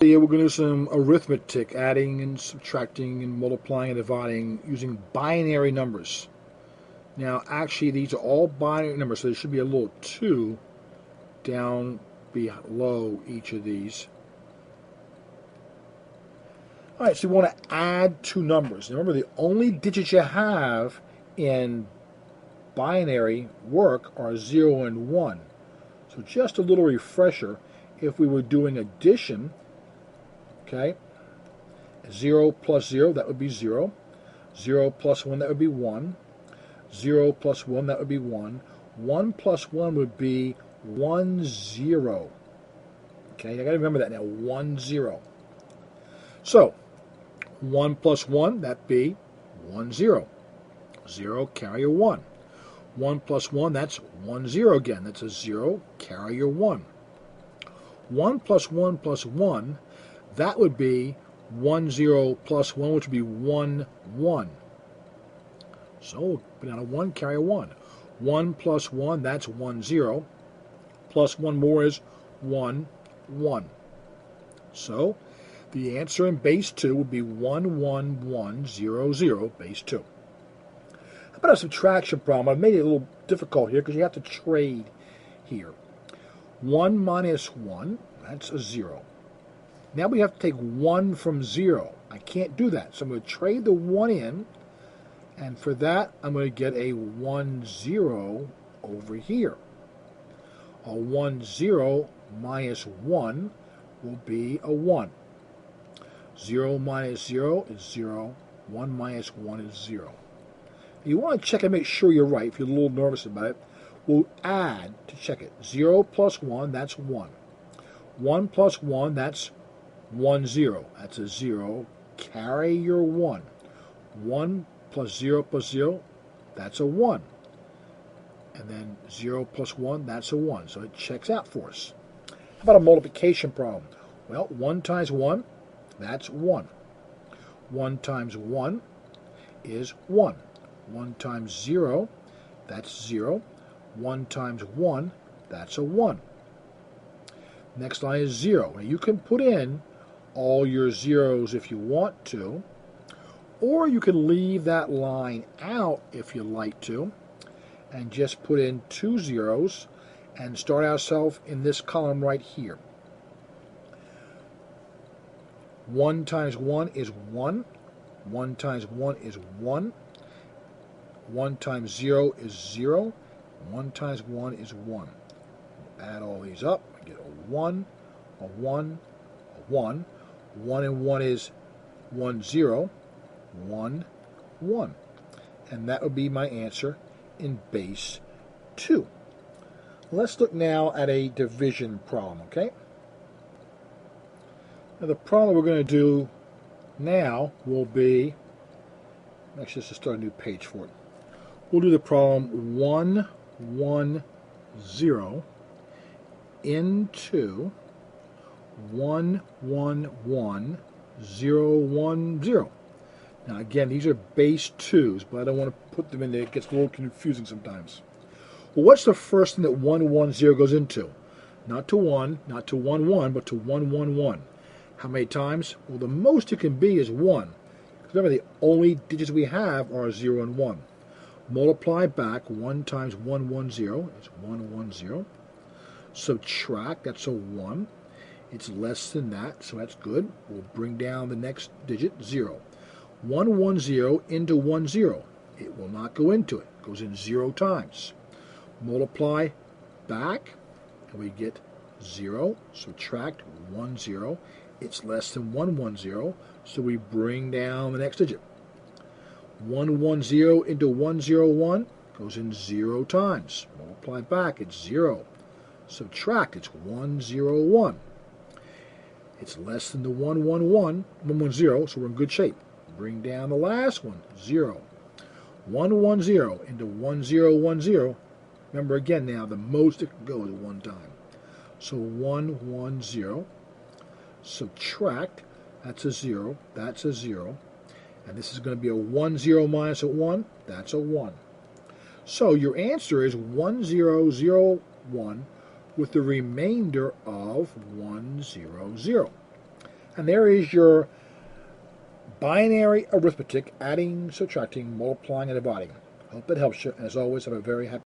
Here we're going to do some arithmetic, adding and subtracting and multiplying and dividing using binary numbers. Now, actually, these are all binary numbers, so there should be a little 2 down below each of these. All right, so we want to add two numbers. Remember, the only digits you have in binary work are 0 and 1. So just a little refresher, if we were doing addition, okay, 0 plus 0, that would be 0. 0 plus 1, that would be 1. 0 plus 1, that would be 1. 1 plus 1 would be 1, 0. Okay, I got to remember that now, 1, 0. So, 1 plus 1, that'd be 1, 0. 0, carry your 1. 1 plus 1, that's 1, 0 again. That's a 0, carry your 1. 1 plus 1 plus 1, that would be 1, 0 plus 1, which would be 1, 1. So, put down a 1, carry a 1. 1 plus 1, that's 1, 0. Plus 1 more is 1, 1. So, the answer in base 2 would be 1, 1, 1, 0, 0, base 2. How about a subtraction problem? I've made it a little difficult here because you have to trade here. 1 minus 1, that's a 0. Now we have to take 1 from 0. I can't do that, so I'm going to trade the 1 in, and for that I'm going to get a 1, 0 over here. A 1, 0 minus 1 will be a 1. 0 minus 0 is 0. 1 minus 1 is 0. You want to check and make sure you're right. If you're a little nervous about it, we'll add to check it. 0 plus 1, that's 1. 1 plus 1, that's 1, 0. That's a 0. Carry your 1. 1 plus 0, that's a 1. And then 0 plus 1, that's a 1. So it checks out for us. How about a multiplication problem? Well, 1 times 1, that's 1. 1 times 1 is 1. 1 times 0, that's 0. 1 times 1, that's a 1. Next line is 0. Now you can put in all your zeros if you want to, or you can leave that line out if you like to, and just put in 2 zeros and start ourselves in this column right here. 1 times 1 is 1. 1 times 1 is 1. 1 times 0 is 0. 1 times 1 is 1. Add all these up. I get a 1, a 1, a 1. 1 and 1 is 1, 0. 1, 1. And that would be my answer in base 2. Let's look now at a division problem, okay? Now the problem we're going to do now will be, actually let's just start a new page for it. We'll do the problem 1, 1, 0 into 1, 1, 1, 0, 1, 0. Now again, these are base 2s, but I don't want to put them in there. It gets a little confusing sometimes. Well, what's the first thing that 1, 1, 0 goes into? Not to 1, not to 1, 1, but to 1, 1, 1. How many times? Well, the most it can be is 1. Because remember, the only digits we have are 0 and 1. Multiply back 1 times 1, 1, 0. It's 1, 1, 0. Subtract, that's a 1. It's less than that, so that's good. We'll bring down the next digit, 0. 1, 1, 0 into 1, 0. It will not go into it. It goes in 0 times. Multiply back, and we get 0. Subtract 1, 0. It's less than 1, 1, 0, so we bring down the next digit. 1, 1, 0 into 1, 0, 1 goes in 0 times. Multiply back, it's 0. Subtract, it's 1, 0, 1. It's less than the 1, 1, 1, 1, 1, 0, so we're in good shape. Bring down the last one, 0. 1, 1, 0 into 1, 0, 1, 0. Remember again now, the most it can go is 1 time. So 1, 1, 0. Subtract, that's a 0, that's a 0. And this is going to be a 1, 0 minus a 1, that's a 1. So your answer is 1, 0, 0, 1 with the remainder of 1, 0, 0. And there is your binary arithmetic, adding, subtracting, multiplying, and dividing. Hope it helps you, and as always, have a very happy